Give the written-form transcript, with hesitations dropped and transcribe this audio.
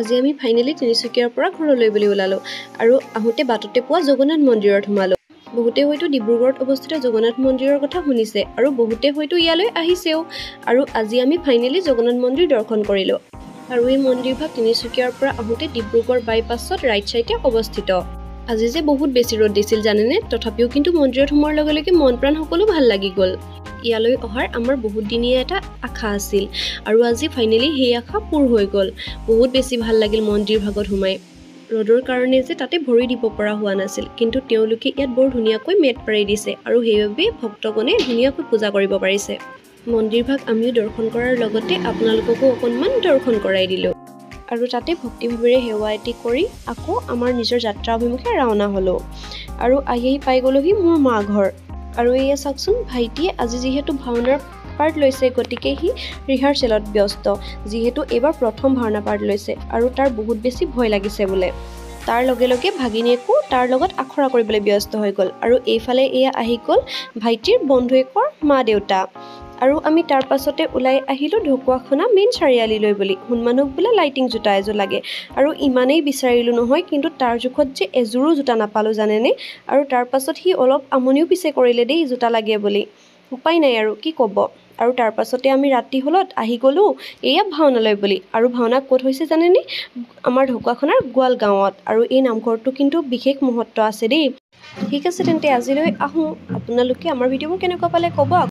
আজি আমি ফাইনেলি তিনিচুকীয়াৰ পৰা ঘৰলৈ বুলি ওলালোঁ আৰু আহোঁতে বাটতে পোৱা জগন্নাথ মন্দিৰত সোমালোঁ। বহুতে হয়তো ডিব্ৰুগড়ত অৱস্থিত জগন্নাথ মন্দিৰৰ কথা শুনিছে আৰু বহুতে হয়তো ইয়ালৈ আহিছেও। আৰু আজি আমি ফাইনেলি জগন্নাথ মন্দিৰ দৰ্শন কৰিলোঁ। আৰু এই মন্দিৰভাগ তিনিচুকীয়াৰ পৰা আহোঁতে ডিব্ৰুগড় বাইপাছত ৰাইট চাইডে অৱস্থিত। আজি যে বহুত বেছি ৰ'দ দিছিল জানেনে, তথাপিও কিন্তু মন্দিৰত সোমোৱাৰ লগে লগে মন প্ৰাণ সকলো ভাল লাগি গ'ল। ইয়ালৈ অহাৰ আমাৰ বহুত দিনীয়া এটা আশা আছিল আৰু আজি ফাইনেলি সেই আশা পূৰ হৈ গ'ল। বহুত বেছি ভাল লাগিল মন্দিৰ ভাগত সোমাই। ৰ'দৰ কাৰণে যে তাতে ভৰি দিব পৰা হোৱা নাছিল, কিন্তু তেওঁলোকে ইয়াত বৰ ধুনীয়াকৈ মেট পাৰি দিছে আৰু সেইবাবে ভক্তগণে ধুনীয়াকৈ পূজা কৰিব পাৰিছে। মন্দিৰভাগ আমিও দৰ্শন কৰাৰ লগতে আপোনালোককো অকণমান দৰ্শন কৰাই দিলোঁ আৰু তাতে ভক্তিভাৱেৰে সেৱা এটি কৰি আকৌ আমাৰ নিজৰ যাত্ৰা অভিমুখে ৰাওনা হ'লোঁ। আৰু আহি পাই গ'লোহি মোৰ মা ঘৰ। আৰু এয়া চাওকচোন, ভাইটিয়ে আজি যিহেতু ভাওনাৰ পাৰ্ট লৈছে, গতিকে সি ৰিহাৰ্চেলত ব্যস্ত। যিহেতু এইবাৰ প্ৰথম ভাওনা পাৰ্ট লৈছে আৰু তাৰ বহুত বেছি ভয় লাগিছে বোলে। তাৰ লগে লগে ভাগিনীয়েকো তাৰ লগত আখৰা কৰিবলৈ ব্যস্ত হৈ গ'ল। আৰু এইফালে এয়া আহি গ'ল ভাইটিৰ বন্ধুয়েকৰ মা দেউতা। আৰু আমি তাৰ পাছতে ওলাই আহিলোঁ ঢকুৱাখানা মেইন চাৰিআলিলৈ বুলি। হনুমানক বোলে লাইটিং জোতা এযোৰ লাগে আৰু ইমানেই বিচাৰিলোঁ নহয়, কিন্তু তাৰ জোখত যে এযোৰো জোতা নাপালোঁ জানেনে। আৰু তাৰ পাছত সি অলপ আমনিও পিছে কৰিলে দেই জোতা লাগে বুলি। উপায় নাই আৰু কি ক'ব। আৰু তাৰ পাছতে আমি ৰাতি হ'লত আহি গ'লোঁ এয়া ভাওনালৈ বুলি। আৰু ভাওনা ক'ত হৈছে জানেনে, আমাৰ ঢকুৱাখানাৰ গোৱাল গাঁৱত। আৰু এই নামঘৰটো কিন্তু বিশেষ মহত্ব আছে দেই। ঠিক আছে তেন্তে আজিলৈ আহোঁ। আপোনালোকে আমাৰ ভিডিঅ'বোৰ কেনেকুৱা পালে ক'ব।